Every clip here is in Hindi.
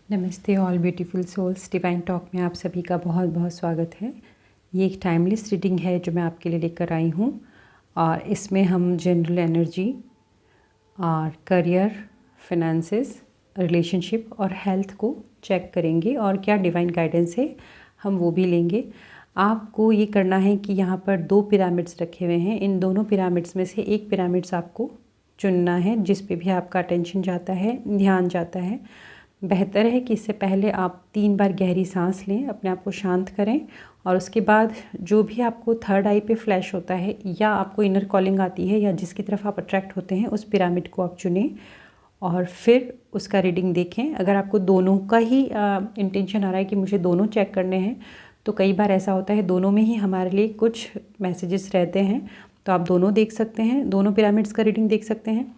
नमस्ते all beautiful souls, divine talk में आप सभी का बहुत बहुत स्वागत है। ये एक टाइमलेस रीडिंग है जो मैं आपके लिए लेकर आई हूँ और इसमें हम जनरल एनर्जी और करियर, फिनेंसेस, रिलेशनशिप और हेल्थ को चेक करेंगे और क्या डिवाइन गाइडेंस है हम वो भी लेंगे। आपको ये करना है कि यहाँ पर 2 पिरामिड्स रखे हुए हैं। इन दोनों पिरामिड्स में से एक पिरामिड्स आपको चुनना है जिस पे भी आपका अटेंशन जाता है, ध्यान जाता है। बेहतर है कि इससे पहले आप 3 बार गहरी सांस लें, अपने आप को शांत करें और उसके बाद जो भी आपको थर्ड आई पे फ्लैश होता है या आपको इनर कॉलिंग आती है या जिसकी तरफ आप अट्रैक्ट होते हैं उस पिरामिड को आप चुनें और फिर उसका रीडिंग देखें। अगर आपको दोनों का ही इंटेंशन आ रहा है कि मुझे दोनों चेक करने हैं, तो कई बार ऐसा होता है दोनों में ही हमारे लिए कुछ मैसेजेस रहते हैं, तो आप दोनों देख सकते हैं, दोनों पिरामिड्स का रीडिंग देख सकते हैं।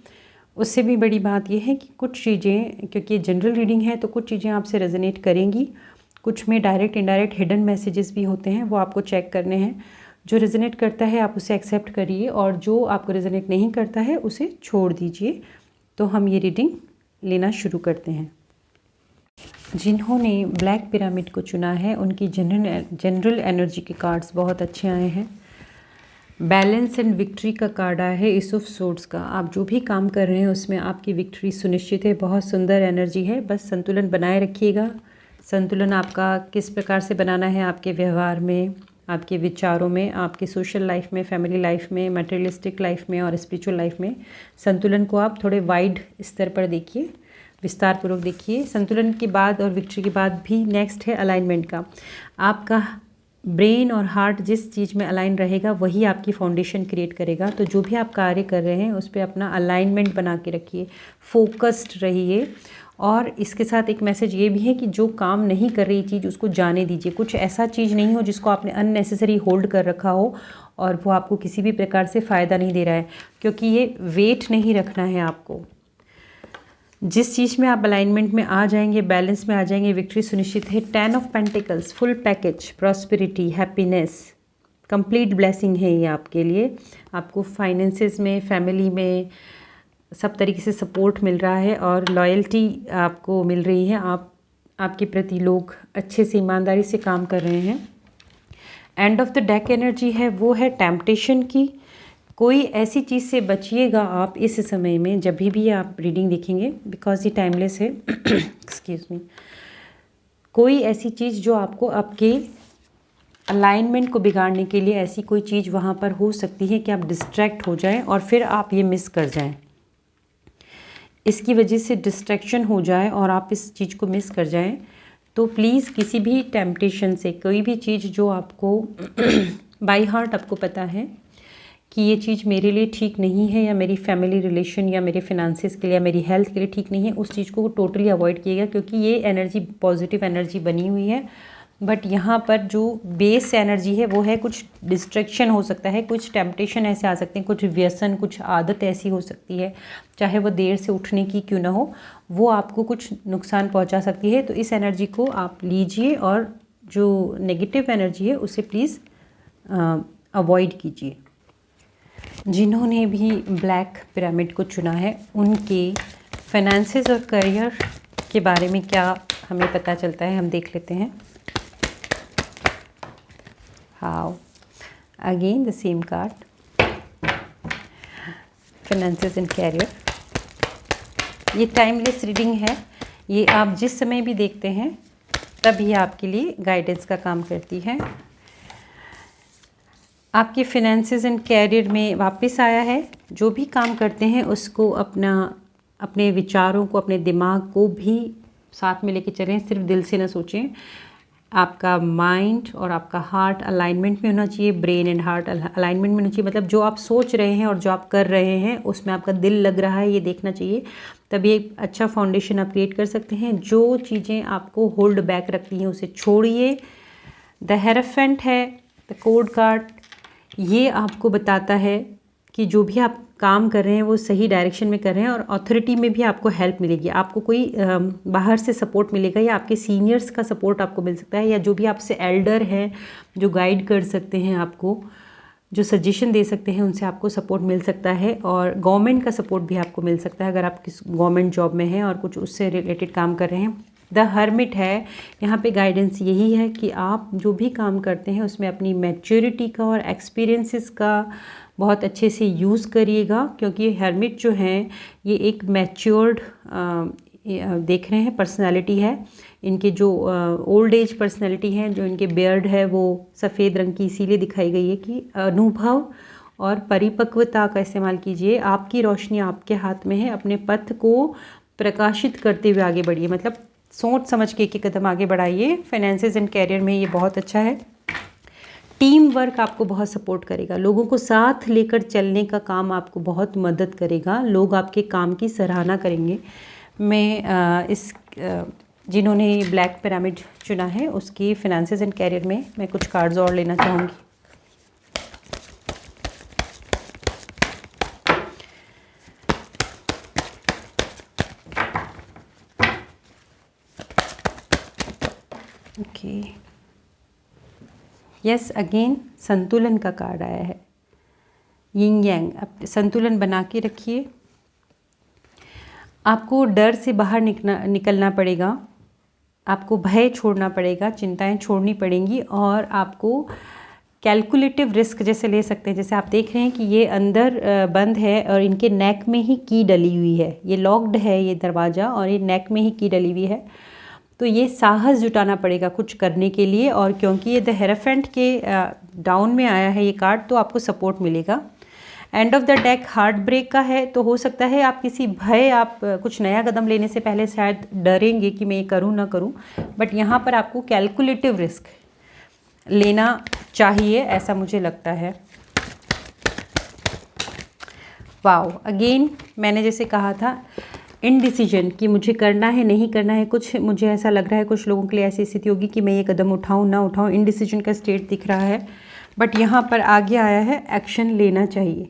उससे भी बड़ी बात यह है कि कुछ चीज़ें, क्योंकि जनरल रीडिंग है तो कुछ चीज़ें आपसे रेजोनेट करेंगी, कुछ में डायरेक्ट इनडायरेक्ट हिडन मैसेजेस भी होते हैं, वो आपको चेक करने हैं। जो रेजोनेट करता है आप उसे एक्सेप्ट करिए और जो आपको रेजोनेट नहीं करता है उसे छोड़ दीजिए। तो हम ये रीडिंग लेना शुरू करते हैं। जिन्होंने ब्लैक पिरामिड को चुना है उनकी जनरल एनर्जी के कार्ड्स बहुत अच्छे आए हैं। बैलेंस एंड विक्ट्री का कार्ड आया है, एस ऑफ सोर्ड्स का। आप जो भी काम कर रहे हैं उसमें आपकी विक्ट्री सुनिश्चित है। बहुत सुंदर एनर्जी है, बस संतुलन बनाए रखिएगा। संतुलन आपका किस प्रकार से बनाना है, आपके व्यवहार में, आपके विचारों में, आपके सोशल लाइफ में, फैमिली लाइफ में, मटेरियलिस्टिक लाइफ में और स्पिरिचुअल लाइफ में। संतुलन को आप थोड़े वाइड स्तर पर देखिए, विस्तार पूर्वक देखिए। संतुलन के बाद और विक्ट्री के बाद भी नेक्स्ट है अलाइनमेंट का। आपका ब्रेन और हार्ट जिस चीज़ में अलाइन रहेगा वही आपकी फाउंडेशन क्रिएट करेगा। तो जो भी आप कार्य कर रहे हैं उस पर अपना अलाइनमेंट बना के रखिए, फोकस्ड रहिए। और इसके साथ एक मैसेज ये भी है कि जो काम नहीं कर रही चीज़ उसको जाने दीजिए। कुछ ऐसा चीज़ नहीं हो जिसको आपने अननेसेसरी होल्ड कर रखा हो और वो आपको किसी भी प्रकार से फ़ायदा नहीं दे रहा है, क्योंकि ये वेट नहीं रखना है आपको। जिस चीज़ में आप अलाइनमेंट में आ जाएंगे, बैलेंस में आ जाएंगे, विक्ट्री सुनिश्चित है। 10 of pentacles, full package, prosperity, happiness, complete blessing है ये आपके लिए। आपको फाइनेंसेस में, फैमिली में सब तरीके से सपोर्ट मिल रहा है और लॉयल्टी आपको मिल रही है। आपके प्रति लोग अच्छे से, ईमानदारी से काम कर रहे हैं। And of the deck energy है वो है टेम्पटेशन की। कोई ऐसी चीज़ से बचिएगा आप इस समय में, जब भी आप रीडिंग देखेंगे, बिकॉज ये टाइमलेस है। Excuse me. कोई ऐसी चीज़ जो आपको आपके अलाइनमेंट को बिगाड़ने के लिए, ऐसी कोई चीज़ वहाँ पर हो सकती है कि आप डिस्ट्रैक्ट हो जाएं और फिर आप ये मिस कर जाएं। इसकी वजह से डिस्ट्रैक्शन हो जाए और आप इस चीज़ को मिस कर जाएं, तो प्लीज़ किसी भी टेम्पटेशन से, कोई भी चीज़ जो आपको बाई हार्ट आपको पता है कि ये चीज़ मेरे लिए ठीक नहीं है या मेरी फैमिली रिलेशन या मेरे फिनेंसेस के लिए या मेरी हेल्थ के लिए ठीक नहीं है, उस चीज़ को टोटली अवॉइड कीजिएगा, क्योंकि ये एनर्जी पॉजिटिव एनर्जी बनी हुई है। बट यहाँ पर जो बेस एनर्जी है वो है कुछ डिस्ट्रैक्शन हो सकता है, कुछ टेम्पटेशन ऐसे आ सकते हैं, कुछ व्यसन, कुछ आदत ऐसी हो सकती है, चाहे वो देर से उठने की क्यों ना हो, वो आपको कुछ नुकसान पहुँचा सकती है। तो इस एनर्जी को आप लीजिए और जो नेगेटिव एनर्जी है उसे प्लीज़ अवॉइड कीजिए। जिन्होंने भी ब्लैक पिरामिड को चुना है उनके फाइनेंसेस और करियर के बारे में क्या हमें पता चलता है, हम देख लेते हैं। How again the same card, finances and career. ये टाइमलेस रीडिंग है, ये आप जिस समय भी देखते हैं तब ये आपके लिए गाइडेंस का काम करती है। आपके फिनेंसेस एंड कैरियर में वापस आया है। जो भी काम करते हैं उसको अपने विचारों को, अपने दिमाग को भी साथ में लेके चलें, सिर्फ दिल से ना सोचें। आपका माइंड और आपका हार्ट अलाइनमेंट में होना चाहिए, ब्रेन एंड हार्ट अलाइनमेंट में होना चाहिए। मतलब जो आप सोच रहे हैं और जो आप कर रहे हैं उसमें आपका दिल लग रहा है, ये देखना चाहिए। तभी एक अच्छा फाउंडेशन आप क्रिएट कर सकते हैं। जो चीज़ें आपको होल्ड बैक रखती हैं उसे छोड़िए। द हेरोफेंट है, द कोड कार्ड, ये आपको बताता है कि जो भी आप काम कर रहे हैं वो सही डायरेक्शन में कर रहे हैं और अथॉरिटी में भी आपको हेल्प मिलेगी। आपको कोई बाहर से सपोर्ट मिलेगा या आपके सीनियर्स का सपोर्ट आपको मिल सकता है, या जो भी आपसे एल्डर हैं जो गाइड कर सकते हैं, आपको जो सजेशन दे सकते हैं, उनसे आपको सपोर्ट मिल सकता है। और गवर्नमेंट का सपोर्ट भी आपको मिल सकता है अगर आप किस गवर्नमेंट जॉब में हैं और कुछ उससे रिलेटेड काम कर रहे हैं। द हर्मिट है, यहाँ पे गाइडेंस यही है कि आप जो भी काम करते हैं उसमें अपनी मैच्योरिटी का और एक्सपीरियंसेस का बहुत अच्छे से यूज़ करिएगा, क्योंकि हर्मिट जो हैं ये एक मैच्योर्ड देख रहे हैं पर्सनालिटी है। इनके जो ओल्ड एज पर्सनालिटी है, जो इनके बियर्ड है वो सफ़ेद रंग की इसीलिए दिखाई गई है कि अनुभव और परिपक्वता का इस्तेमाल कीजिए। आपकी रोशनी आपके हाथ में है, अपने पथ को प्रकाशित करते हुए आगे बढ़िए, मतलब सोच समझ के एक कदम आगे बढ़ाइए। फाइनेंसेस एंड कैरियर में ये बहुत अच्छा है। टीम वर्क आपको बहुत सपोर्ट करेगा, लोगों को साथ लेकर चलने का काम आपको बहुत मदद करेगा, लोग आपके काम की सराहना करेंगे। मैं जिन्होंने ब्लैक पिरामिड चुना है उसकी फाइनेंसेस एंड कैरियर में मैं कुछ कार्ड्स और लेना चाहूँगी। ओके, यस, अगेन संतुलन का कार्ड आया है। यिंग यांग, अब संतुलन बना के रखिए। आपको डर से बाहर निकलना पड़ेगा, आपको भय छोड़ना पड़ेगा, चिंताएं छोड़नी पड़ेंगी और आपको कैलकुलेटिव रिस्क जैसे ले सकते हैं। जैसे आप देख रहे हैं कि ये अंदर बंद है और इनके नेक में ही की डली हुई है, ये लॉक्ड है ये दरवाज़ा और ये नेक में ही की डली हुई है। तो ये साहस जुटाना पड़ेगा कुछ करने के लिए, और क्योंकि ये द हेरोफेंट के डाउन में आया है ये कार्ड, तो आपको सपोर्ट मिलेगा। End of the deck heart break का है, तो हो सकता है आप किसी भय, आप कुछ नया कदम लेने से पहले शायद डरेंगे कि मैं ये करूँ ना करूँ, बट यहाँ पर आपको कैलकुलेटिव रिस्क लेना चाहिए, ऐसा मुझे लगता है। वाओ, अगेन मैंने जैसे कहा था इनडिसीजन कि मुझे करना है नहीं करना है, कुछ मुझे ऐसा लग रहा है कुछ लोगों के लिए ऐसी स्थिति होगी कि मैं ये कदम उठाऊं ना उठाऊं, इनडिसीजन का स्टेट दिख रहा है। बट यहाँ पर आगे आया है एक्शन लेना चाहिए।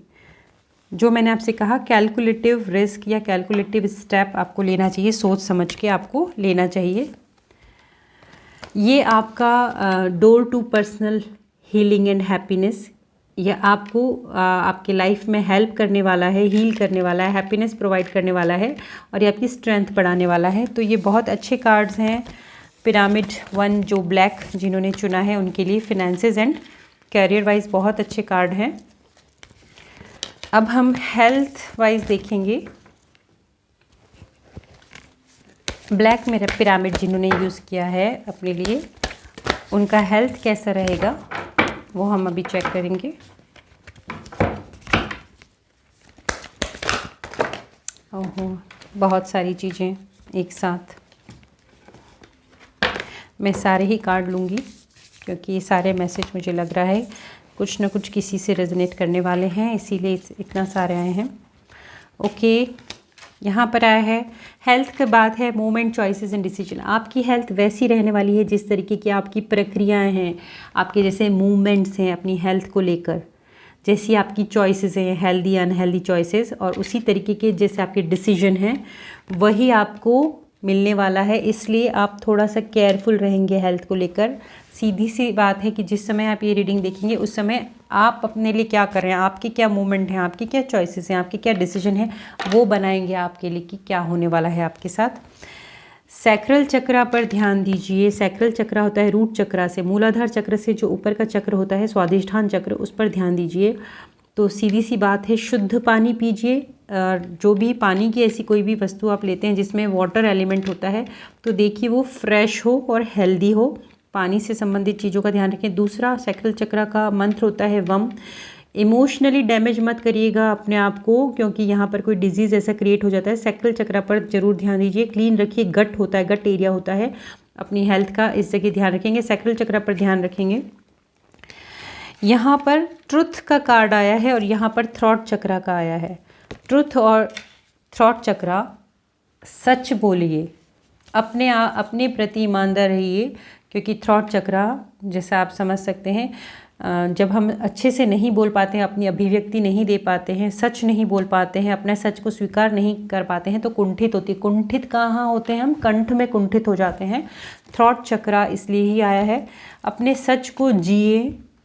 जो मैंने आपसे कहा कैलकुलेटिव रिस्क या कैलकुलेटिव स्टेप आपको लेना चाहिए, सोच समझ के आपको लेना चाहिए। ये आपका door to personal healing and happiness, यह आपको आपके लाइफ में हेल्प करने वाला है, हील करने वाला है, हैप्पीनेस प्रोवाइड करने वाला है और ये आपकी स्ट्रेंथ बढ़ाने वाला है। तो ये बहुत अच्छे कार्ड्स हैं पिरामिड 1 जो ब्लैक जिन्होंने चुना है उनके लिए। फिनेंसेस एंड कैरियर वाइज बहुत अच्छे कार्ड हैं। अब हम हेल्थ वाइज देखेंगे। ब्लैक मेरा पिरामिड जिन्होंने यूज़ किया है अपने लिए, उनका हेल्थ कैसा रहेगा वो हम अभी चेक करेंगे। ओहो, बहुत सारी चीज़ें एक साथ, मैं सारे ही कार्ड लूँगी क्योंकि ये सारे मैसेज मुझे लग रहा है कुछ ना कुछ किसी से रेजोनेट करने वाले हैं, इसीलिए इतना सारे आए हैं। ओके, यहाँ पर आया है हेल्थ के बाद है मूवमेंट, चॉइसेस एंड डिसीजन। आपकी हेल्थ वैसी रहने वाली है जिस तरीके की आपकी प्रक्रियाएं हैं, आपके जैसे मूवमेंट्स हैं अपनी हेल्थ को लेकर, जैसी आपकी चॉइसेस हैं, हेल्दी अनहेल्दी चॉइसेस, और उसी तरीके के जैसे आपके डिसीजन हैं वही आपको मिलने वाला है। इसलिए आप थोड़ा सा केयरफुल रहेंगे हेल्थ को लेकर। सीधी सी बात है कि जिस समय आप ये रीडिंग देखेंगे उस समय आप अपने लिए क्या कर रहे हैं, आपके क्या मूवमेंट हैं, आपकी क्या चॉइसेस हैं, आपके क्या डिसीजन हैं, वो बनाएंगे आपके लिए कि क्या होने वाला है आपके साथ। सैक्रल चक्रा पर ध्यान दीजिए। सैक्रल चक्रा होता है रूट चक्रा से, मूलाधार चक्र से जो ऊपर का चक्र होता है स्वादिष्ठान चक्र, उस पर ध्यान दीजिए। तो सीधी सी बात है शुद्ध पानी पीजिए। जो भी पानी की ऐसी कोई भी वस्तु आप लेते हैं जिसमें वाटर एलिमेंट होता है तो देखिए वो फ्रेश हो और हेल्दी हो। पानी से संबंधित चीज़ों का ध्यान रखें। दूसरा सैक्रल चक्रा का मंत्र होता है वम। इमोशनली डैमेज मत करिएगा अपने आप को, क्योंकि यहाँ पर कोई डिजीज़ ऐसा क्रिएट हो जाता है। सैक्रल चक्रा पर जरूर ध्यान दीजिए। क्लीन रखिए। गट होता है, गट एरिया होता है, अपनी हेल्थ का इस जगह ध्यान रखेंगे। सैक्रल चक्रा पर ध्यान रखेंगे। यहाँ पर ट्रुथ का कार्ड आया है और यहाँ पर थ्रॉट चक्रा का आया है। ट्रुथ और थ्रॉट चक्रा, सच बोलिए, अपने प्रति ईमानदार रहिए, क्योंकि थ्रॉट चक्रा जैसा आप समझ सकते हैं जब हम अच्छे से नहीं बोल पाते हैं, अपनी अभिव्यक्ति नहीं दे पाते हैं, सच नहीं बोल पाते हैं, अपने सच को स्वीकार नहीं कर पाते हैं तो कुंठित होती है। कुंठित कहाँ होते हैं हम? कंठ में कुंठित हो जाते हैं। थ्रॉट चक्रा इसलिए ही आया है। अपने सच को जिए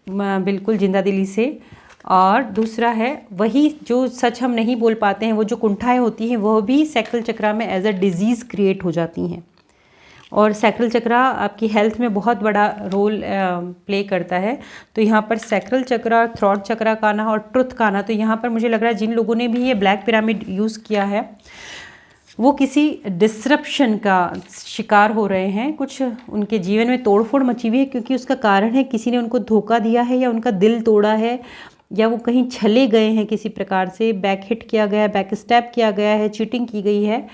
बिल्कुल जिंदा दिली से। और दूसरा है वही जो सच हम नहीं बोल पाते हैं, वो जो कुंठाएँ होती हैं वो भी सैक्रल चक्रा में एज अ डिजीज़ क्रिएट हो जाती हैं। और सैक्रल चक्रा आपकी हेल्थ में बहुत बड़ा रोल प्ले करता है। तो यहाँ पर सैक्रल चक्रा, थ्रॉट चक्रा का आना और ट्रुथ का आना, तो यहाँ पर मुझे लग रहा है जिन लोगों ने भी ये ब्लैक पिरामिड यूज़ किया है वो किसी डिसरप्शन का शिकार हो रहे हैं। कुछ उनके जीवन में तोड़फोड़ मची हुई है, क्योंकि उसका कारण है किसी ने उनको धोखा दिया है या उनका दिल तोड़ा है, या वो कहीं छले गए हैं किसी प्रकार से, बैक हिट किया गया है, बैक स्टैप किया गया है, चीटिंग की गई है,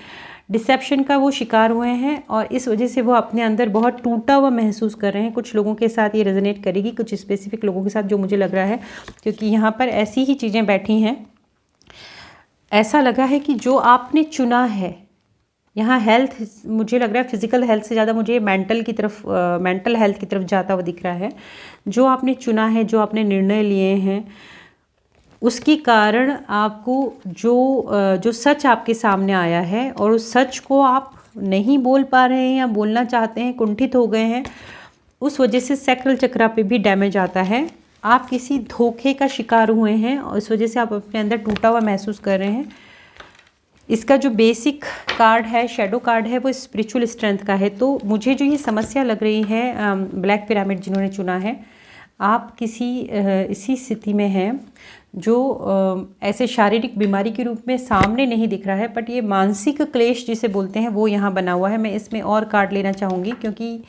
डिसेप्शन का वो शिकार हुए हैं, और इस वजह से वो अपने अंदर बहुत टूटा हुआ महसूस कर रहे हैं। कुछ लोगों के साथ ये रेजोनेट करेगी, कुछ स्पेसिफिक लोगों के साथ जो मुझे लग रहा है, क्योंकि यहाँ पर ऐसी ही चीज़ें बैठी हैं। ऐसा लगा है कि जो आपने चुना है, यहाँ हेल्थ मुझे लग रहा है फिज़िकल हेल्थ से ज़्यादा मुझे मेंटल हेल्थ की तरफ जाता हुआ दिख रहा है। जो आपने चुना है, जो आपने निर्णय लिए हैं, उसके कारण आपको जो सच आपके सामने आया है और उस सच को आप नहीं बोल पा रहे हैं या बोलना चाहते हैं, कुंठित हो गए हैं, उस वजह से सैक्रल चक्रा पे भी डैमेज आता है। आप किसी धोखे का शिकार हुए हैं और इस वजह से आप अपने अंदर टूटा हुआ महसूस कर रहे हैं। इसका जो बेसिक कार्ड है, शेडो कार्ड है, वो स्पिरिचुअल स्ट्रेंथ का है। तो मुझे जो ये समस्या लग रही है, ब्लैक पिरामिड जिन्होंने चुना है, आप किसी इसी स्थिति में हैं जो ऐसे शारीरिक बीमारी के रूप में सामने नहीं दिख रहा है, बट ये मानसिक क्लेश जिसे बोलते हैं वो यहाँ बना हुआ है। मैं इसमें और कार्ड लेना चाहूँगी, क्योंकि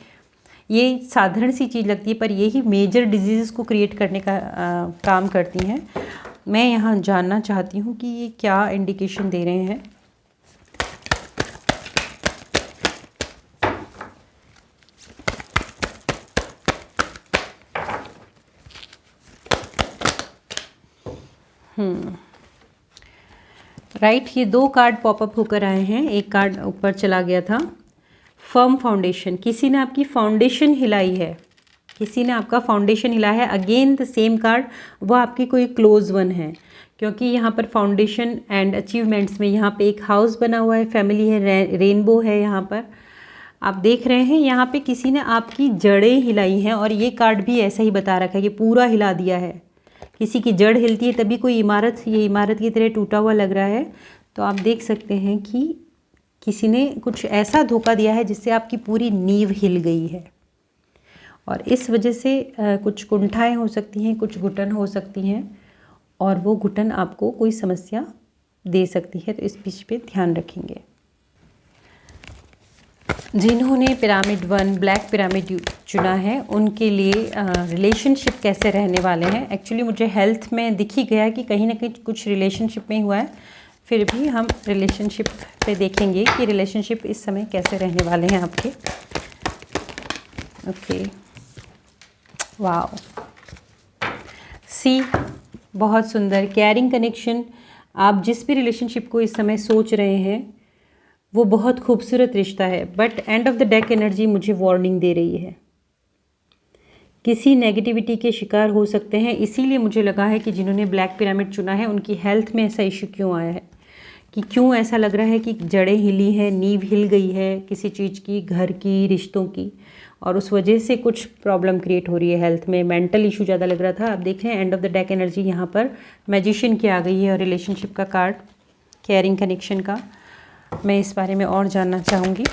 ये साधारण सी चीज़ लगती है पर यही मेजर डिजीज़ को क्रिएट करने का काम करती हैं। मैं यहाँ जानना चाहती हूँ कि ये क्या इंडिकेशन दे रहे हैं। राइट, ये दो कार्ड पॉपअप होकर आए हैं। एक कार्ड ऊपर चला गया था, फर्म फाउंडेशन। किसी ने आपकी फाउंडेशन हिलाई है, किसी ने आपका फाउंडेशन हिला है। अगेन द सेम कार्ड, वो आपकी कोई क्लोज वन है, क्योंकि यहाँ पर फाउंडेशन एंड अचीवमेंट्स में यहाँ पे एक हाउस बना हुआ है, फैमिली है, रेनबो है। यहाँ पर आप देख रहे हैं, यहाँ पे किसी ने आपकी जड़ें हिलाई हैं, और ये कार्ड भी ऐसा ही बता रखा है कि पूरा हिला दिया है। किसी की जड़ हिलती है तभी कोई इमारत, ये इमारत की तरह टूटा हुआ लग रहा है। तो आप देख सकते हैं कि किसी ने कुछ ऐसा धोखा दिया है जिससे आपकी पूरी नींव हिल गई है, और इस वजह से कुछ कुंठाएं हो सकती हैं, कुछ घुटन हो सकती हैं, और वो घुटन आपको कोई समस्या दे सकती है। तो इस चीज़ पे ध्यान रखेंगे। जिन्होंने पिरामिड 1 ब्लैक पिरामिड चुना है, उनके लिए रिलेशनशिप कैसे रहने वाले हैं। एक्चुअली मुझे हेल्थ में दिख ही गया कि कहीं ना कहीं कुछ रिलेशनशिप में हुआ है, फिर भी हम रिलेशनशिप पे देखेंगे कि रिलेशनशिप इस समय कैसे रहने वाले हैं आपके। ओके, वाओ, सी, बहुत सुंदर, केयरिंग कनेक्शन। आप जिस भी रिलेशनशिप को इस समय सोच रहे हैं वो बहुत खूबसूरत रिश्ता है, but and of the deck energy मुझे वार्निंग दे रही है। किसी नेगेटिविटी के शिकार हो सकते हैं। इसीलिए मुझे लगा है कि जिन्होंने ब्लैक पिरामिड चुना है उनकी हेल्थ में ऐसा इशू क्यों आया है, कि क्यों ऐसा लग रहा है कि जड़ें हिली हैं, नींव हिल गई है किसी चीज़ की, घर की, रिश्तों की, और उस वजह से कुछ प्रॉब्लम क्रिएट हो रही है हेल्थ में। मेंटल इशू ज़्यादा लग रहा था। आप देख रहे हैं and of the deck energy यहाँ पर मैजिशियन की आ गई है, और रिलेशनशिप का कार्ड, केयरिंग कनेक्शन का। मैं इस बारे में और जानना चाहूँगी।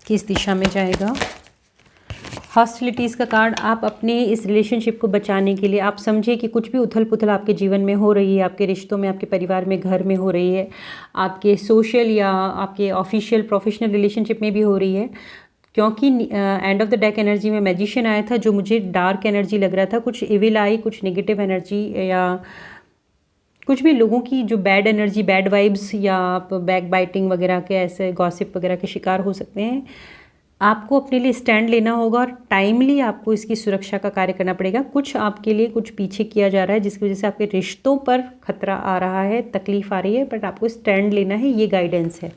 किस दिशा में जाएगा। हॉस्टिलिटीज़ का कार्ड, आप अपने इस रिलेशनशिप को बचाने के लिए, आप समझे कि कुछ भी उथल पुथल आपके जीवन में हो रही है, आपके रिश्तों में, आपके परिवार में, घर में हो रही है, आपके सोशल या आपके ऑफिशियल प्रोफेशनल रिलेशनशिप में भी हो रही है, क्योंकि end of the deck energy में मैजिशियन आया था जो मुझे डार्क एनर्जी लग रहा था, कुछ इविल आई, कुछ नेगेटिव एनर्जी, या कुछ भी लोगों की जो बैड एनर्जी, बैड वाइब्स, या आप बैक बाइटिंग वगैरह के, ऐसे गॉसिप वगैरह के शिकार हो सकते हैं। आपको अपने लिए स्टैंड लेना होगा और टाइमली आपको इसकी सुरक्षा का कार्य करना पड़ेगा। कुछ आपके लिए कुछ पीछे किया जा रहा है जिसकी वजह से आपके रिश्तों पर खतरा आ रहा है, तकलीफ आ रही है, बट आपको स्टैंड लेना है, ये गाइडेंस है।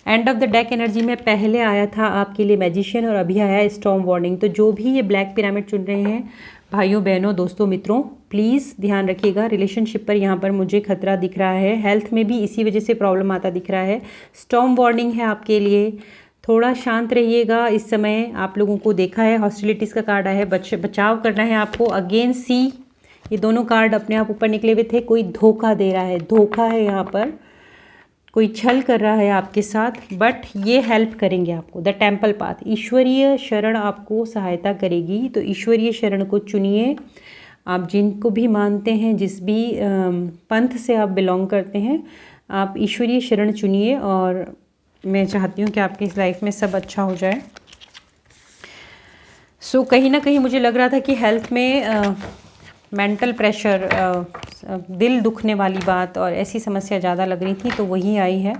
And of the deck energy में पहले आया था आपके लिए मैजिशियन, और अभी आया है स्टॉर्म वार्निंग। तो जो भी ये ब्लैक पिरामिड चुन रहे हैं, भाइयों बहनों, दोस्तों, मित्रों, प्लीज़ ध्यान रखिएगा। रिलेशनशिप पर यहाँ पर मुझे खतरा दिख रहा है, हेल्थ में भी इसी वजह से प्रॉब्लम आता दिख रहा है। स्टॉर्म वार्निंग है आपके लिए, थोड़ा शांत रहिएगा इस समय। आप लोगों को देखा है हॉस्टिलिटीज़ का कार्ड आया है, बचाव करना है आपको। अगेन सी, ये दोनों कार्ड अपने आप ऊपर निकले हुए थे। कोई धोखा दे रहा है, धोखा है यहाँ पर, कोई छल कर रहा है आपके साथ, बट ये हेल्प करेंगे आपको। द टेम्पल पाथ, ईश्वरीय शरण आपको सहायता करेगी। तो ईश्वरीय शरण को चुनिए। आप जिनको भी मानते हैं, जिस भी पंथ से आप बिलोंग करते हैं, आप ईश्वरीय शरण चुनिए। और मैं चाहती हूँ कि आपकी इस लाइफ में सब अच्छा हो जाए। सो कहीं ना कहीं मुझे लग रहा था कि हेल्थ में मेंटल प्रेशर, दिल दुखने वाली बात और ऐसी समस्या ज़्यादा लग रही थी, तो वही आई है।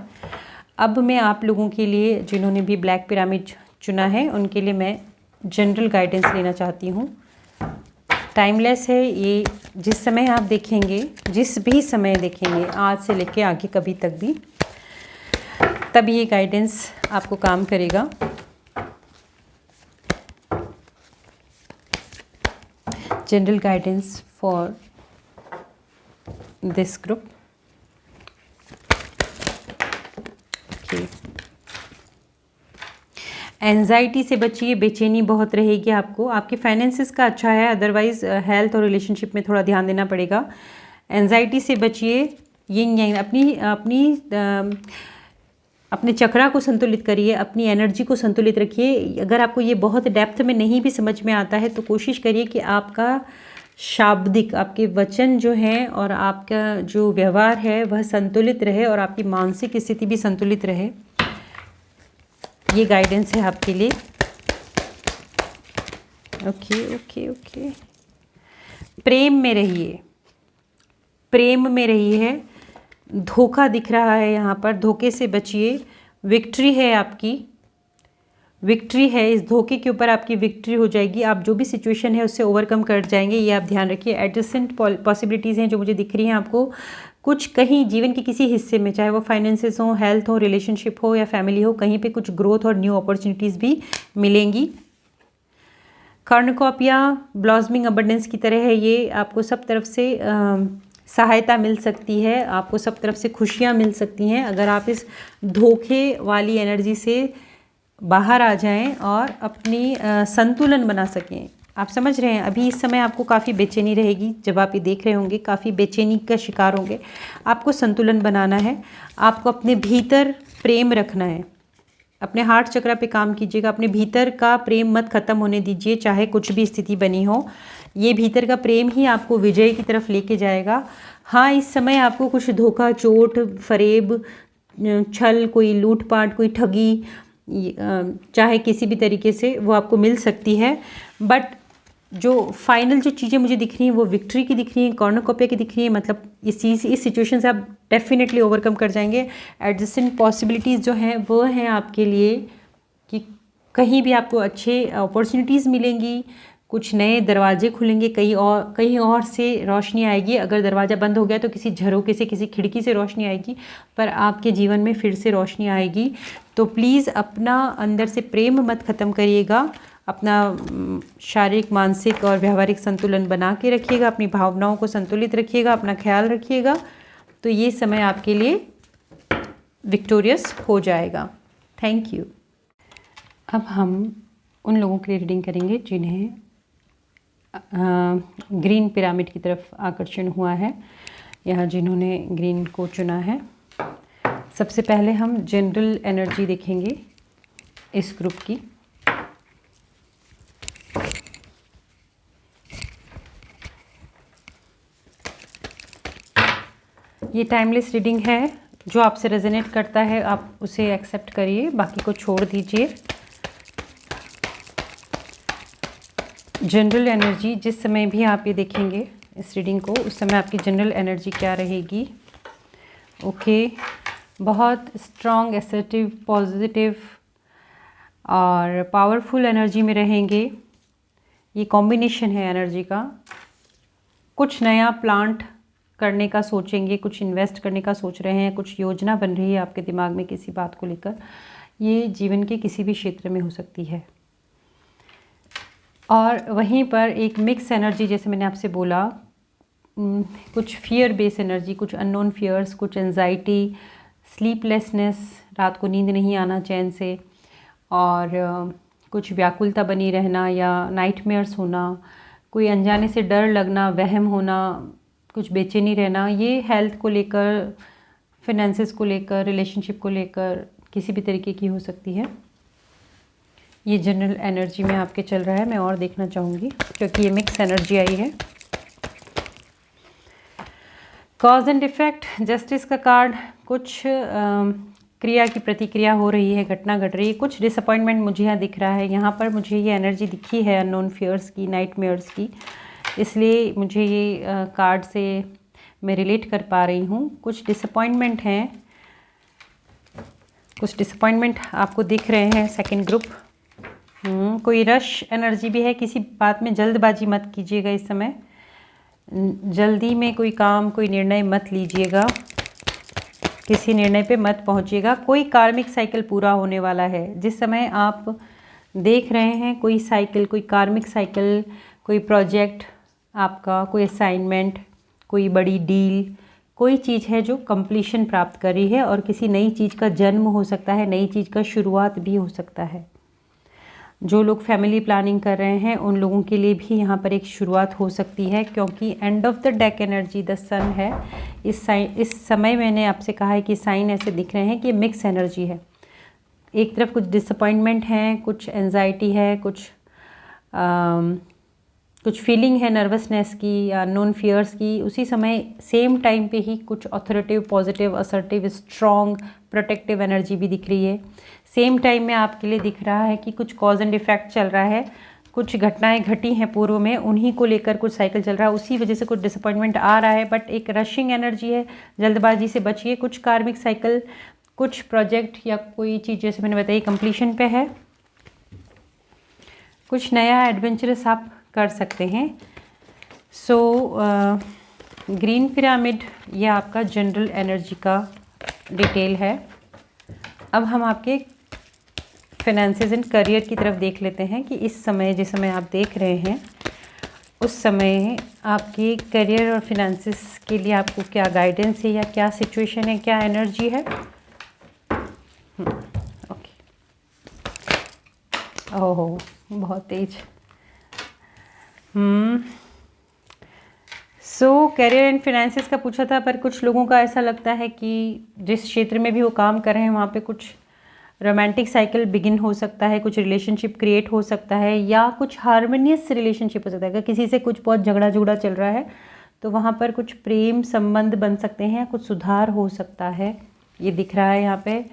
अब मैं आप लोगों के लिए, जिन्होंने भी ब्लैक पिरामिड चुना है, उनके लिए मैं जनरल गाइडेंस लेना चाहती हूँ। टाइमलेस है ये, जिस समय आप देखेंगे, जिस भी समय देखेंगे, आज से लेके आगे कभी तक भी, तब ये गाइडेंस आपको काम करेगा। General guidance for this group. Okay, anxiety से बचिए, बेचैनी बहुत रहेगी आपको। आपके फाइनेंसेस का अच्छा है, अदरवाइज हेल्थ और रिलेशनशिप में थोड़ा ध्यान देना पड़ेगा। एंजाइटी से बचिए। यिंग यांग, अपने चक्रा को संतुलित करिए, अपनी एनर्जी को संतुलित रखिए। अगर आपको ये बहुत डेप्थ में नहीं भी समझ में आता है, तो कोशिश करिए कि आपका शाब्दिक, आपके वचन जो हैं और आपका जो व्यवहार है वह संतुलित रहे और आपकी मानसिक स्थिति भी संतुलित रहे। ये गाइडेंस है आपके लिए। Okay okay okay. प्रेम में रहिए, प्रेम में रहिए। धोखा दिख रहा है यहाँ पर, धोखे से बचिए। विक्ट्री है आपकी, विक्ट्री है। इस धोखे के ऊपर आपकी विक्ट्री हो जाएगी। आप जो भी सिचुएशन है उससे ओवरकम कर जाएंगे, ये आप ध्यान रखिए। एडजेसेंट पॉसिबिलिटीज़ हैं जो मुझे दिख रही हैं आपको। कुछ कहीं जीवन के किसी हिस्से में, चाहे वो फाइनेंसेस हो, हेल्थ हो, रिलेशनशिप हो या फैमिली हो, कहीं पे कुछ ग्रोथ और न्यू अपॉर्चुनिटीज़ भी मिलेंगी। कर्णकोपिया ब्लॉसमिंग अबंडेंस की तरह है ये। आपको सब तरफ से सहायता मिल सकती है, आपको सब तरफ से खुशियाँ मिल सकती हैं, अगर आप इस धोखे वाली एनर्जी से बाहर आ जाएं और अपनी संतुलन बना सकें। आप समझ रहे हैं, अभी इस समय आपको काफ़ी बेचैनी रहेगी। जब आप ये देख रहे होंगे, काफ़ी बेचैनी का शिकार होंगे। आपको संतुलन बनाना है, आपको अपने भीतर प्रेम रखना है। अपने हार्ट चक्र पे काम कीजिएगा। अपने भीतर का प्रेम मत ख़त्म होने दीजिए, चाहे कुछ भी स्थिति बनी हो। ये भीतर का प्रेम ही आपको विजय की तरफ लेके जाएगा। हाँ, इस समय आपको कुछ धोखा, चोट, फरेब, छल, कोई लूटपाट, कोई ठगी, चाहे किसी भी तरीके से वो आपको मिल सकती है, बट जो फाइनल जो चीज़ें मुझे दिख रही हैं वो विक्ट्री की दिख रही हैं, कॉर्नोकोपिया की दिख रही है। मतलब इस सिचुएशन से आप डेफिनेटली ओवरकम कर जाएंगे। एडजस्टेंट पॉसिबिलिटीज़ जो हैं वो हैं आपके लिए कि कहीं भी आपको अच्छे अपॉर्चुनिटीज़ मिलेंगी, कुछ नए दरवाजे खुलेंगे, कहीं और से रोशनी आएगी। अगर दरवाज़ा बंद हो गया तो किसी झरोके से, किसी खिड़की से रोशनी आएगी, पर आपके जीवन में फिर से रोशनी आएगी। तो प्लीज़ अपना अंदर से प्रेम मत ख़त्म करिएगा। अपना शारीरिक, मानसिक और व्यवहारिक संतुलन बना के रखिएगा। अपनी भावनाओं को संतुलित रखिएगा, अपना ख्याल रखिएगा। तो ये समय आपके लिए विक्टोरियस हो जाएगा। Thank you. अब हम उन लोगों के लिए रीडिंग करेंगे जिन्हें ग्रीन पिरामिड की तरफ आकर्षण हुआ है, या जिन्होंने ग्रीन को चुना है। सबसे पहले हम जनरल एनर्जी देखेंगे इस ग्रुप की। ये टाइमलेस रीडिंग है। जो आपसे रेजोनेट करता है आप उसे एक्सेप्ट करिए, बाकी को छोड़ दीजिए। जनरल एनर्जी, जिस समय भी आप ये देखेंगे इस रीडिंग को, उस समय आपकी जनरल एनर्जी क्या रहेगी। ओके, बहुत स्ट्रॉन्ग, असर्टिव, पॉजिटिव और पावरफुल एनर्जी में रहेंगे। ये कॉम्बिनेशन है एनर्जी का। कुछ नया प्लांट करने का सोचेंगे, कुछ इन्वेस्ट करने का सोच रहे हैं, कुछ योजना बन रही है आपके दिमाग में किसी बात को लेकर। ये जीवन के किसी भी क्षेत्र में हो सकती है। और वहीं पर एक मिक्स एनर्जी, जैसे मैंने आपसे बोला, कुछ फियर बेस एनर्जी, कुछ अननोन फियर्स, कुछ एंजाइटी, स्लीपलेसनेस, रात को नींद नहीं आना चैन से, और कुछ व्याकुलता बनी रहना या नाइटमेयर्स होना, कोई अनजाने से डर लगना, वहम होना, कुछ बेचैनी रहना, ये हेल्थ को लेकर, फिनेंसेस को लेकर, रिलेशनशिप को लेकर किसी भी तरीके की हो सकती है। ये जनरल एनर्जी में आपके चल रहा है। मैं और देखना चाहूँगी क्योंकि ये मिक्स एनर्जी आई है। कॉज एंड इफेक्ट, जस्टिस का कार्ड, कुछ क्रिया की प्रतिक्रिया हो रही है, घटना घट रही है, कुछ डिसअपॉइंटमेंट मुझे यहाँ दिख रहा है। यहाँ पर मुझे ये एनर्जी दिखी है अननोन फियर्स की, नाइटमेयर्स की, इसलिए मुझे ये कार्ड से मैं रिलेट कर पा रही हूँ। कुछ डिसअपॉइंटमेंट हैं, कुछ डिसअपॉइंटमेंट आपको दिख रहे हैं। सेकंड ग्रुप, कोई रश एनर्जी भी है। किसी बात में जल्दबाजी मत कीजिएगा इस समय, जल्दी में कोई काम, कोई निर्णय मत लीजिएगा, किसी निर्णय पे मत पहुंचिएगा। कोई कार्मिक साइकिल पूरा होने वाला है। जिस समय आप देख रहे हैं कोई साइकिल, कोई कार्मिक साइकिल, कोई प्रोजेक्ट आपका, कोई असाइनमेंट, कोई बड़ी डील, कोई चीज़ है जो कंप्लीशन प्राप्त कर रही है और किसी नई चीज़ का जन्म हो सकता है, नई चीज़ का शुरुआत भी हो सकता है। जो लोग फैमिली प्लानिंग कर रहे हैं उन लोगों के लिए भी यहाँ पर एक शुरुआत हो सकती है, क्योंकि end of the deck energy the sun है। इस समय मैंने आपसे कहा है कि साइन ऐसे दिख रहे हैं कि मिक्स एनर्जी है। एक तरफ कुछ डिसअपॉइंटमेंट है, कुछ एंजाइटी है, कुछ फीलिंग है नर्वसनेस की या नॉन फियर्स की। उसी समय सेम टाइम पे ही कुछ authoritative, positive, assertive, strong, protective energy भी दिख रही है। सेम टाइम में आपके लिए दिख रहा है कि कुछ कॉज एंड इफेक्ट चल रहा है, कुछ घटनाएं घटी हैं पूर्व में, उन्हीं को लेकर कुछ साइकिल चल रहा है, उसी वजह से कुछ डिसअपॉइंटमेंट आ रहा है। बट एक रशिंग एनर्जी है, जल्दबाजी से बचिए। कुछ कार्मिक साइकिल, कुछ प्रोजेक्ट या कोई चीज़ जैसे मैंने बताई कंप्लीशन पे है। कुछ नया एडवेंचरस आप कर सकते हैं। ग्रीन पिरामिड ये आपका जनरल एनर्जी का डिटेल है। अब हम आपके फाइनेंसेस एंड करियर की तरफ देख लेते हैं कि इस समय, जिस समय आप देख रहे हैं, उस समय आपके करियर और फिनेंसेस के लिए आपको क्या गाइडेंस है या क्या सिचुएशन है, क्या एनर्जी है। ओके, ओहो बहुत तेज। करियर एंड फिनेंसेस का पूछा था, पर कुछ लोगों का ऐसा लगता है कि जिस क्षेत्र में भी वो काम कर रहे हैं वहाँ पे कुछ रोमांटिक साइकिल बिगिन हो सकता है, कुछ रिलेशनशिप क्रिएट हो सकता है या कुछ हार्मोनियस रिलेशनशिप हो सकता है। अगर किसी से कुछ बहुत झगड़ा झुगड़ा चल रहा है तो वहाँ पर कुछ प्रेम संबंध बन सकते हैं, कुछ सुधार हो सकता है, ये दिख रहा है यहाँ पे।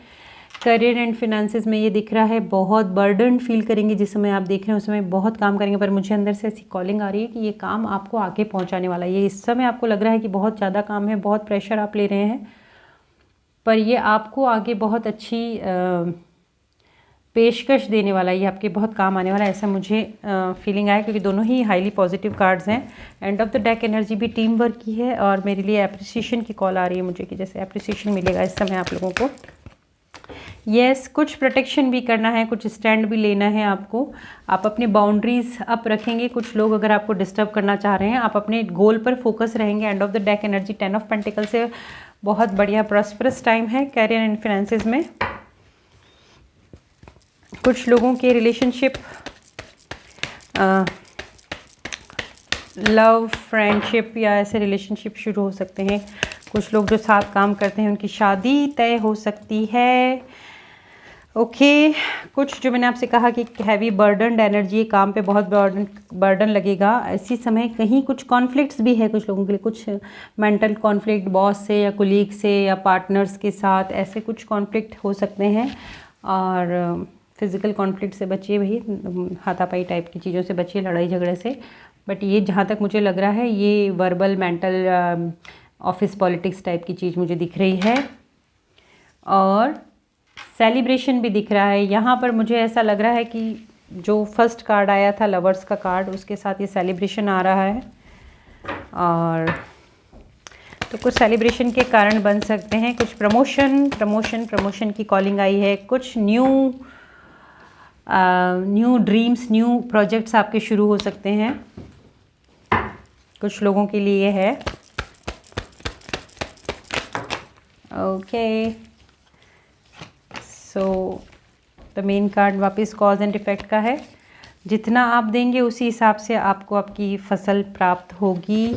करियर एंड फिनेंसेस में ये दिख रहा है बहुत बर्डन फील करेंगे जिस समय आप देख रहे हैं, उस समय बहुत काम करेंगे, पर मुझे अंदर से ऐसी कॉलिंग आ रही है कि ये काम आपको आगे पहुंचाने वाला है। ये इस समय आपको लग रहा है कि बहुत ज़्यादा काम है, बहुत प्रेशर आप ले रहे हैं, पर ये आपको आगे बहुत अच्छी पेशकश देने वाला है, ये आपके बहुत काम आने वाला है, ऐसा मुझे फीलिंग आया, क्योंकि दोनों ही हाईली पॉजिटिव कार्ड्स हैं। And of the deck energy भी टीम वर्क की है और मेरे लिए अप्रिसिएशन की कॉल आ रही है मुझे कि जैसे अप्रिसिएशन मिलेगा इस समय आप लोगों को। यस, कुछ प्रोटेक्शन भी करना है, कुछ स्टैंड भी लेना है आपको। आप अपने बाउंड्रीज अप रखेंगे। कुछ लोग अगर आपको डिस्टर्ब करना चाह रहे हैं, आप अपने गोल पर फोकस रहेंगे। And of the deck energy 10 of pentacle से बहुत बढ़िया प्रॉस्परस टाइम है करियर एंड फिनेंसेस में। कुछ लोगों के रिलेशनशिप, लव, फ्रेंडशिप या ऐसे रिलेशनशिप शुरू हो सकते हैं। कुछ लोग जो साथ काम करते हैं उनकी शादी तय हो सकती है। ओके, कुछ जो मैंने आपसे कहा कि हैवी बर्डन एनर्जी, काम पे बहुत बर्डन लगेगा। इसी समय कहीं कुछ कॉन्फ्लिक्ट्स भी है कुछ लोगों के लिए, कुछ मेंटल कॉन्फ्लिक्ट बॉस से या कोलीग से या पार्टनर्स के साथ, ऐसे कुछ कॉन्फ्लिक्ट हो सकते हैं। और फिज़िकल कॉन्फ्लिक्ट से बचिए भाई, हाथापाई टाइप की चीज़ों से बचिए, लड़ाई झगड़े से। बट ये जहाँ तक मुझे लग रहा है ये verbal, mental, office politics type की चीज़ मुझे दिख रही है। और सेलिब्रेशन भी दिख रहा है यहाँ पर। मुझे ऐसा लग रहा है कि जो फर्स्ट कार्ड आया था लवर्स का कार्ड, उसके साथ ये सेलिब्रेशन आ रहा है। और तो कुछ सेलिब्रेशन के कारण बन सकते हैं। कुछ प्रमोशन की कॉलिंग आई है। कुछ न्यू ड्रीम्स, न्यू प्रोजेक्ट्स आपके शुरू हो सकते हैं, कुछ लोगों के लिए है। Okay, so the main card वापस कॉज एंड इफेक्ट का है। जितना आप देंगे उसी हिसाब से आपको आपकी फसल प्राप्त होगी।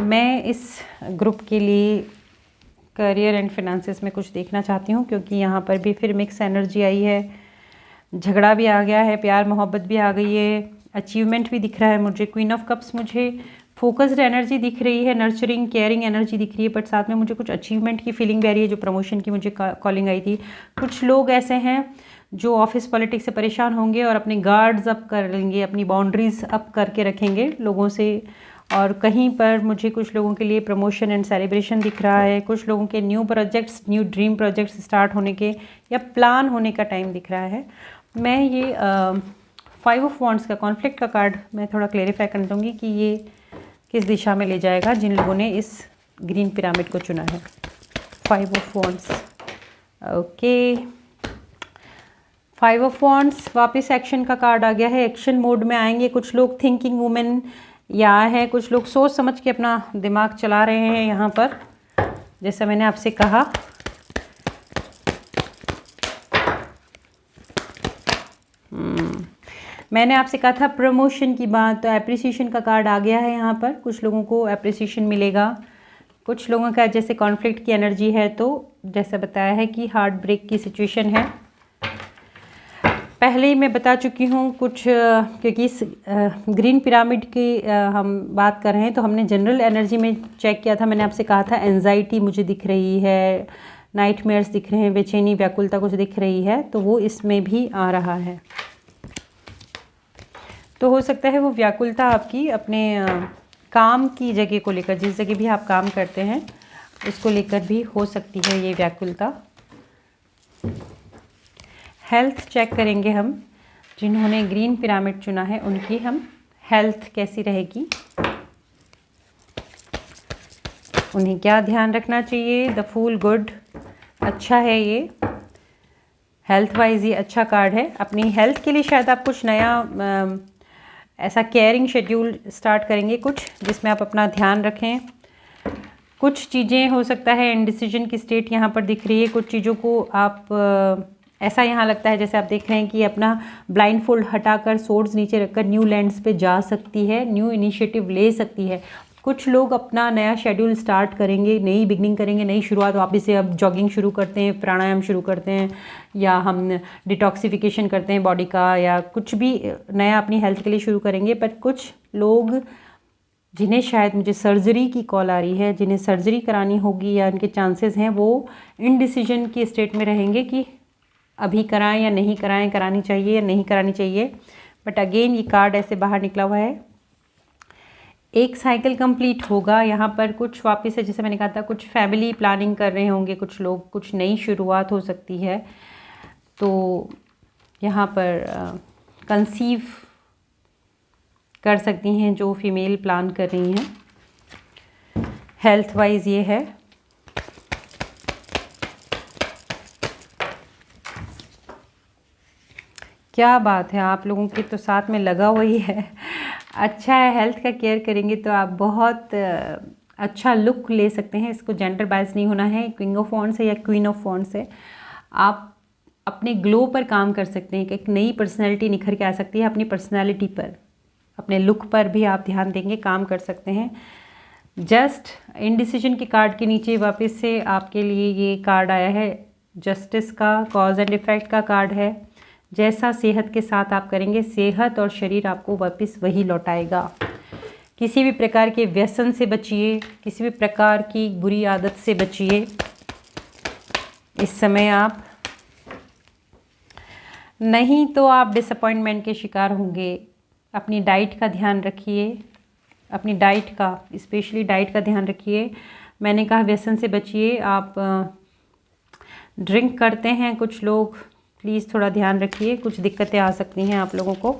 मैं इस ग्रुप के लिए करियर एंड फिनेंसेस में कुछ देखना चाहती हूँ, क्योंकि यहाँ पर भी फिर मिक्स एनर्जी आई है, झगड़ा भी आ गया है, प्यार मोहब्बत भी आ गई है, अचीवमेंट भी दिख रहा है मुझे। क्वीन ऑफ कप्स मुझे फोकस्ड एनर्जी दिख रही है, नर्चरिंग केयरिंग एनर्जी दिख रही है, बट साथ में मुझे कुछ अचीवमेंट की फीलिंग भी आ रही है, जो प्रमोशन की मुझे कॉलिंग आई थी। कुछ लोग ऐसे हैं जो ऑफिस पॉलिटिक्स से परेशान होंगे और अपने गार्ड्स अप कर लेंगे, अपनी बाउंड्रीज अप करके रखेंगे लोगों से। और कहीं पर मुझे कुछ लोगों के लिए प्रमोशन एंड सेलिब्रेशन दिख रहा है, कुछ लोगों के new projects, new dream projects start होने के या प्लान होने का टाइम दिख रहा है। मैं ये 5 ऑफ वॉन्ड्स का कॉन्फ्लिक्ट का कार्ड मैं थोड़ा क्लेरिफाई करना चाहूँगी कि ये किस दिशा में ले जाएगा जिन लोगों ने इस ग्रीन पिरामिड को चुना है। 5 of wands, okay. 5 of wands वापस एक्शन का कार्ड आ गया है, एक्शन मोड में आएंगे कुछ लोग। थिंकिंग वुमेन या है, कुछ लोग सोच समझ के अपना दिमाग चला रहे हैं यहाँ पर, जैसा मैंने आपसे कहा। मैंने आपसे कहा था प्रमोशन की बात, तो एप्रिसिएशन का कार्ड आ गया है यहाँ पर। कुछ लोगों को एप्रिसिएशन मिलेगा, कुछ लोगों का जैसे कॉन्फ्लिक्ट की एनर्जी है, तो जैसे बताया है कि हार्ट ब्रेक की सिचुएशन है। पहले ही मैं बता चुकी हूँ कुछ, क्योंकि इस ग्रीन पिरामिड की हम बात कर रहे हैं, तो हमने जनरल एनर्जी में चेक किया था। मैंने आपसे कहा था एंजाइटी मुझे दिख रही है, नाइटमेयर्स दिख रहे हैं, बेचैनी व्याकुलता कुछ दिख रही है, तो वो इसमें भी आ रहा है। तो हो सकता है वो व्याकुलता आपकी अपने काम की जगह को लेकर, जिस जगह भी आप काम करते हैं उसको लेकर भी हो सकती है ये व्याकुलता। हेल्थ चेक करेंगे हम, जिन्होंने ग्रीन पिरामिड चुना है उनकी हम हेल्थ कैसी रहेगी, उन्हें क्या ध्यान रखना चाहिए। द फूल गुड, अच्छा है ये, हेल्थ वाइज ये अच्छा कार्ड है। अपनी हेल्थ के लिए शायद आप कुछ नया ऐसा केयरिंग शेड्यूल स्टार्ट करेंगे कुछ, जिसमें आप अपना ध्यान रखें। कुछ चीज़ें हो सकता है इंडिसीजन की स्टेट यहाँ पर दिख रही है, कुछ चीज़ों को आप ऐसा यहाँ लगता है जैसे आप देख रहे हैं कि अपना ब्लाइंड फोल्ड हटाकर सोर्ड्स नीचे रखकर न्यू लैंड्स पे जा सकती है, न्यू इनिशिएटिव ले सकती है। कुछ लोग अपना नया शेड्यूल स्टार्ट करेंगे, नई बिगनिंग करेंगे, नई शुरुआत वापस से। अब जॉगिंग शुरू करते हैं, प्राणायाम शुरू करते हैं, या हम डिटॉक्सिफिकेशन करते हैं बॉडी का, या कुछ भी नया अपनी हेल्थ के लिए शुरू करेंगे। पर कुछ लोग जिन्हें शायद मुझे सर्जरी की कॉल आ रही है, जिन्हें सर्जरी करानी होगी या उनके चांसेस हैं, वो इनडिसीजन की स्टेट में रहेंगे कि अभी कराएं या नहीं कराएं, करानी चाहिए या नहीं करानी चाहिए। बट अगेन ये कार्ड ऐसे बाहर निकला हुआ है, एक साइकिल कंप्लीट होगा यहाँ पर। कुछ वापस से, जैसे मैंने कहा था, कुछ फैमिली प्लानिंग कर रहे होंगे कुछ लोग, कुछ नई शुरुआत हो सकती है। तो यहाँ पर कंसीव कर सकती हैं जो फीमेल प्लान कर रही हैं। हेल्थ वाइज ये है। क्या बात है, आप लोगों के तो साथ में लगा हुआ ही है। अच्छा है, हेल्थ का केयर करेंगे तो आप बहुत अच्छा लुक ले सकते हैं। इसको जेंडर बायस नहीं होना है, किंग ऑफ वॉन्ड्स है या क्वीन ऑफ वॉन्ड्स है, आप अपने ग्लो पर काम कर सकते हैं। एक नई पर्सनैलिटी निखर के आ सकती है, अपनी पर्सनैलिटी पर, अपने लुक पर भी आप ध्यान देंगे, काम कर सकते हैं। जस्ट इनडिसीजन के कार्ड के नीचे वापस से आपके लिए ये कार्ड आया है, जस्टिस का, कॉज एंड इफेक्ट का कार्ड है। जैसा सेहत के साथ आप करेंगे, सेहत और शरीर आपको वापस वही लौटाएगा। किसी भी प्रकार के व्यसन से बचिए, किसी भी प्रकार की बुरी आदत से बचिए। इस समय आप नहीं तो आप डिसअपॉइंटमेंट के शिकार होंगे। अपनी डाइट का ध्यान रखिए, अपनी डाइट का, स्पेशली डाइट का ध्यान रखिए। मैंने कहा व्यसन से बचिए। आप ड्रिंक करते हैं कुछ लोग, प्लीज़ थोड़ा ध्यान रखिए, कुछ दिक्कतें आ सकती हैं आप लोगों को।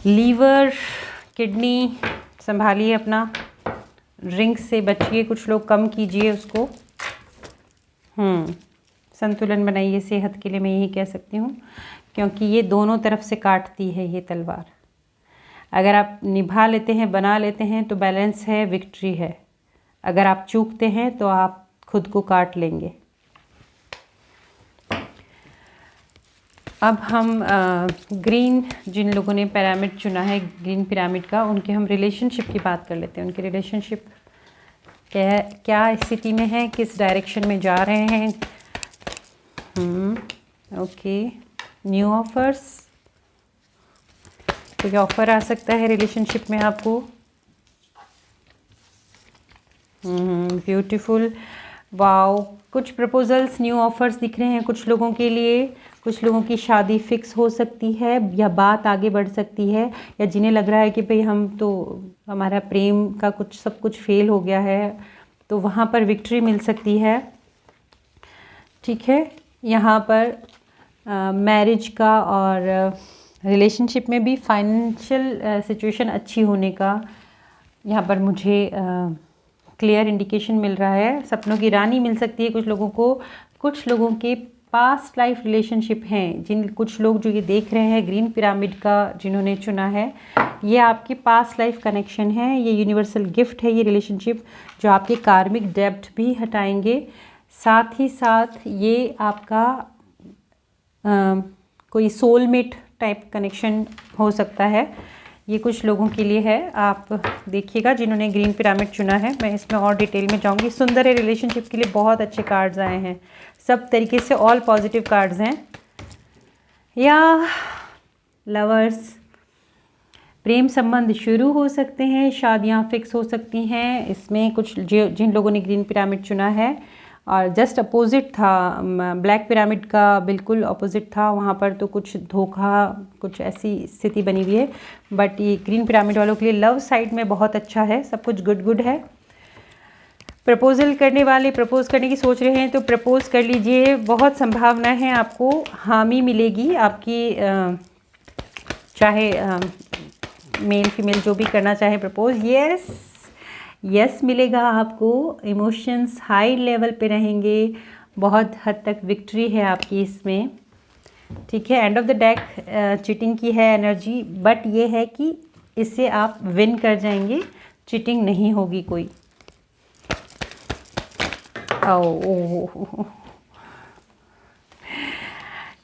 लीवर, किडनी संभालिए अपना, ड्रिंक से बचिए, कुछ लोग कम कीजिए उसको। संतुलन बनाइए सेहत के लिए, मैं यही कह सकती हूँ, क्योंकि ये दोनों तरफ से काटती है ये तलवार। अगर आप निभा लेते हैं, बना लेते हैं तो बैलेंस है, विक्ट्री है। अगर आप चूकते हैं तो आप खुद को काट लेंगे। अब हम ग्रीन, जिन लोगों ने पिरामिड चुना है ग्रीन पिरामिड का, उनके हम रिलेशनशिप की बात कर लेते हैं। उनके रिलेशनशिप क्या स्थिति में है, किस डायरेक्शन में जा रहे हैं। ओके, न्यू ऑफर्स, कोई ऑफर आ सकता है रिलेशनशिप में आपको। ब्यूटीफुल, वाओ, कुछ प्रपोजल्स, न्यू ऑफर्स दिख रहे हैं कुछ लोगों के लिए। कुछ लोगों की शादी फिक्स हो सकती है या बात आगे बढ़ सकती है, या जिन्हें लग रहा है कि भाई हमारा प्रेम का सब कुछ फेल हो गया है, तो वहाँ पर विक्ट्री मिल सकती है। ठीक है, यहाँ पर मैरिज का और रिलेशनशिप में भी फाइनेंशियल सिचुएशन अच्छी होने का यहाँ पर मुझे क्लियर इंडिकेशन मिल रहा है। सपनों की रानी मिल सकती है कुछ लोगों को। कुछ लोगों के पास्ट लाइफ रिलेशनशिप हैं, कुछ लोग जो ये देख रहे हैं ग्रीन पिरामिड का जिन्होंने चुना है, ये आपके पास्ट लाइफ कनेक्शन है। ये यूनिवर्सल गिफ्ट है ये रिलेशनशिप, जो आपके कार्मिक डेब्ट भी हटाएंगे। साथ ही साथ ये आपका कोई सोलमेट टाइप कनेक्शन हो सकता है। ये कुछ लोगों के लिए है, आप देखिएगा जिन्होंने ग्रीन पिरामिड चुना है। मैं इसमें और डिटेल में जाऊंगी। सुंदर है, रिलेशनशिप के लिए बहुत अच्छे कार्ड्स आए हैं, सब तरीके से ऑल पॉजिटिव कार्ड्स हैं। या लवर्स, प्रेम संबंध शुरू हो सकते हैं, शादियां फिक्स हो सकती हैं। इसमें कुछ जिन लोगों ने ग्रीन पिरामिड चुना है, और जस्ट अपोजिट था ब्लैक पिरामिड का, बिल्कुल अपोजिट था वहाँ पर, तो कुछ धोखा, कुछ ऐसी स्थिति बनी हुई है। बट ये ग्रीन पिरामिड वालों के लिए लव साइड में बहुत अच्छा है, सब कुछ गुड है। प्रपोजल करने वाले, प्रपोज करने की सोच रहे हैं तो प्रपोज कर लीजिए, बहुत संभावना है आपको हामी मिलेगी आपकी, चाहे मेल फीमेल जो भी करना चाहे प्रपोज, यस मिलेगा आपको। इमोशंस हाई लेवल पे रहेंगे, बहुत हद तक विक्ट्री है आपकी इसमें। ठीक है, and of the deck cheating की है एनर्जी, बट ये है कि इससे आप विन कर जाएंगे, चीटिंग नहीं होगी कोई।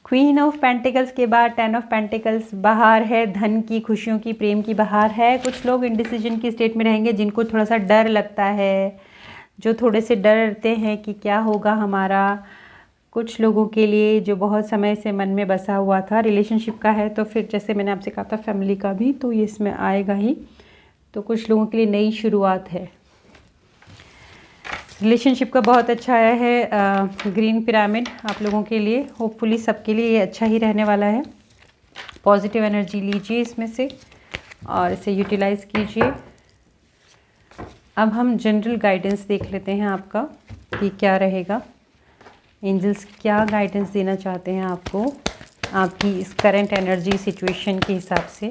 क्वीन ऑफ पेंटिकल्स के बाद 10 ऑफ पेंटिकल्स, बहार है, धन की, खुशियों की, प्रेम की बहार है। कुछ लोग इंडिसीजन की स्टेट में रहेंगे, जिनको थोड़ा सा डर लगता है, जो थोड़े से डरते हैं कि क्या होगा हमारा। कुछ लोगों के लिए जो बहुत समय से मन में बसा हुआ था, रिलेशनशिप का है तो फिर जैसे मैंने आपसे कहा था फैमिली का भी, तो ये इसमें आएगा ही। तो कुछ लोगों के लिए नई शुरुआत है। रिलेशनशिप का बहुत अच्छा आया है ग्रीन पिरामिड आप लोगों के लिए। होपफुली सबके लिए ये अच्छा ही रहने वाला है। पॉजिटिव एनर्जी लीजिए इसमें से और इसे यूटिलाइज कीजिए। अब हम जनरल गाइडेंस देख लेते हैं आपका कि क्या रहेगा। एंजल्स क्या गाइडेंस देना चाहते हैं आपको आपकी इस करंट एनर्जी सिचुएशन के हिसाब से।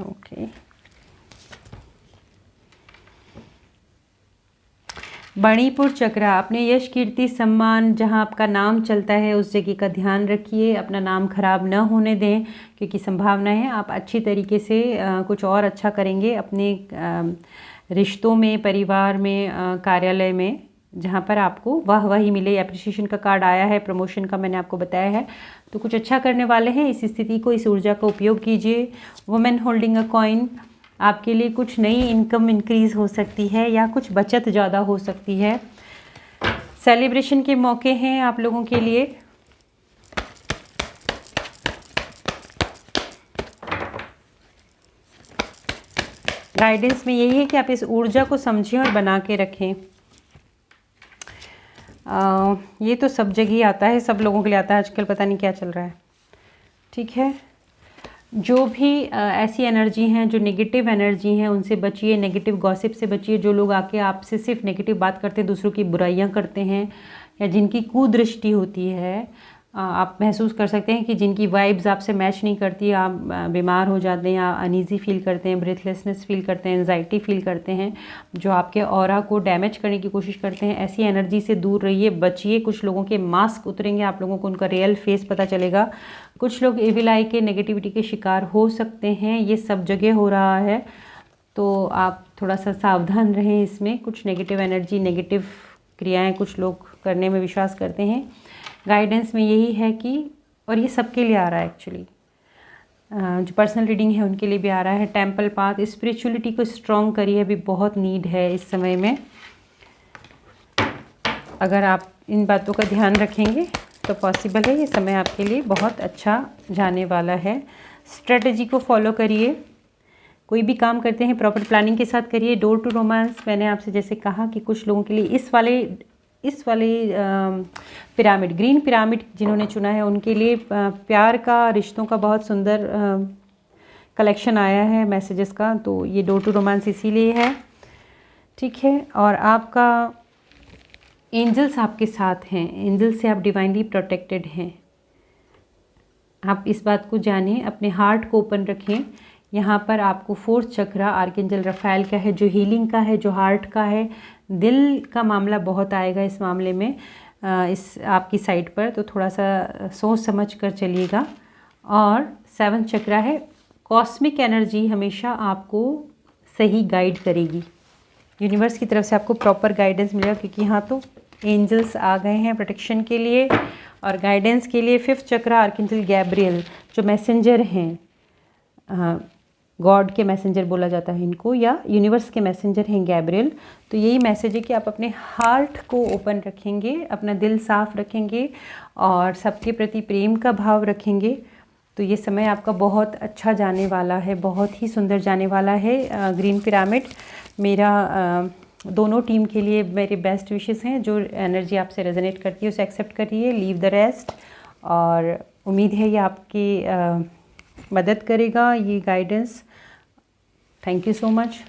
ओके, मणिपुर चक्र, अपने यश कीर्ति सम्मान जहां आपका नाम चलता है उस जगह का ध्यान रखिए, अपना नाम खराब न होने दें, क्योंकि संभावना है आप अच्छी तरीके से कुछ और अच्छा करेंगे अपने रिश्तों में, परिवार में, कार्यालय में, जहां पर आपको वाहवाही मिले। एप्रिसिएशन का कार्ड आया है, प्रमोशन का मैंने आपको बताया है, तो कुछ अच्छा करने वाले हैं। इस स्थिति को, इस ऊर्जा का उपयोग कीजिए। वुमेन होल्डिंग अ कॉइन, आपके लिए कुछ नई इनकम इंक्रीज हो सकती है या कुछ बचत ज़्यादा हो सकती है। सेलिब्रेशन के मौके हैं आप लोगों के लिए। गाइडेंस में यही है कि आप इस ऊर्जा को समझें और बना के रखें। ये तो सब जगह ही आता है, सब लोगों के लिए आता है, आजकल पता नहीं क्या चल रहा है। ठीक है, जो भी ऐसी एनर्जी हैं जो नेगेटिव एनर्जी हैं उनसे बचिए, नेगेटिव गॉसिप से बचिए। जो लोग आके आपसे सिर्फ नेगेटिव बात करते हैं, दूसरों की बुराइयां करते हैं, या जिनकी कुदृष्टि होती है, आप महसूस कर सकते हैं कि जिनकी वाइब्स आपसे मैच नहीं करती, आप बीमार हो जाते हैं, आप अनईजी फील करते हैं, ब्रेथलेसनेस फील करते हैं, एंजाइटी फील करते हैं, जो आपके ऑरा को डैमेज करने की कोशिश करते हैं। ऐसी एनर्जी से दूर रहिए, बचिए। कुछ लोगों के मास्क उतरेंगे, आप लोगों को उनका रियल फेस पता चलेगा। कुछ लोग एविल आई के, नेगेटिविटी के शिकार हो सकते हैं, ये सब जगह हो रहा है, तो आप थोड़ा सा सावधान रहें इसमें। कुछ नेगेटिव एनर्जी, नेगेटिव क्रियाएं कुछ लोग करने में विश्वास करते हैं। गाइडेंस में यही है कि, और ये सबके लिए आ रहा है एक्चुअली, जो पर्सनल रीडिंग है उनके लिए भी आ रहा है। टेम्पल पाथ, स्पिरिचुअलिटी को स्ट्रॉन्ग करिए, अभी बहुत नीड है इस समय में। अगर आप इन बातों का ध्यान रखेंगे तो पॉसिबल है, ये समय आपके लिए बहुत अच्छा जाने वाला है। स्ट्रेटजी को फॉलो करिए, कोई भी काम करते हैं प्रॉपर प्लानिंग के साथ करिए। डोर टू रोमांस, मैंने आपसे जैसे कहा कि कुछ लोगों के लिए इस वाले पिरामिड, ग्रीन पिरामिड जिन्होंने चुना है उनके लिए प्यार का, रिश्तों का बहुत सुंदर कलेक्शन आया है मैसेजेस का। तो ये डोर टू रोमांस इसीलिए है, ठीक है। और आपका एंजल्स आपके साथ हैं, एंजल से आप डिवाइनली प्रोटेक्टेड हैं। आप इस बात को जानें, अपने हार्ट को ओपन रखें। यहाँ पर आपको फोर्थ चक्रा आर्कएंजल रफाएल का है, जो हीलिंग का है, जो हार्ट का है। दिल का मामला बहुत आएगा इस मामले में, इस आपकी साइड पर, तो थोड़ा सा सोच समझ कर चलिएगा। और 7th चक्रा है, कॉस्मिक एनर्जी हमेशा आपको सही गाइड करेगी। यूनिवर्स की तरफ से आपको प्रॉपर गाइडेंस मिलेगा, क्योंकि यहाँ तो एंजल्स आ गए हैं प्रोटेक्शन के लिए और गाइडेंस के लिए। 5th चक्रा आर्कएंजल गैब्रियल, जो मैसेंजर हैं, गॉड के मैसेंजर बोला जाता है इनको, या यूनिवर्स के मैसेंजर हैं गैब्रियल। तो यही मैसेज है कि आप अपने हार्ट को ओपन रखेंगे, अपना दिल साफ रखेंगे और सबके प्रति प्रेम का भाव रखेंगे, तो ये समय आपका बहुत अच्छा जाने वाला है, बहुत ही सुंदर जाने वाला है। ग्रीन पिरामिड, मेरा दोनों टीम के लिए मेरे बेस्ट विशेस हैं। जो एनर्जी आपसे रेजोनेट करती है उसे एक्सेप्ट करिए, लीव द रेस्ट। और उम्मीद है ये आपकी मदद करेगा, ये guidance. Thank you so much.